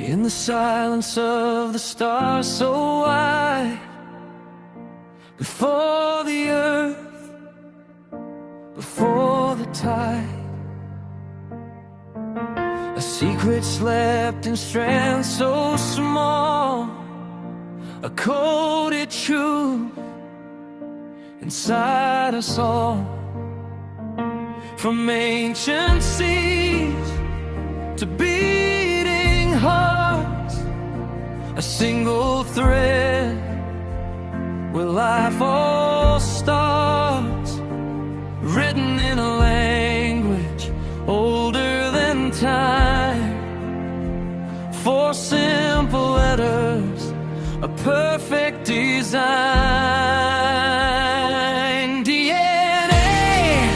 In the silence of the stars so wide, before the earth, before the tide, a secret slept in strands so small, a coded truth inside us all. From ancient seas to beating hearts, a single thread where life all starts, written in a language older than time. Four simple letters, a perfect design.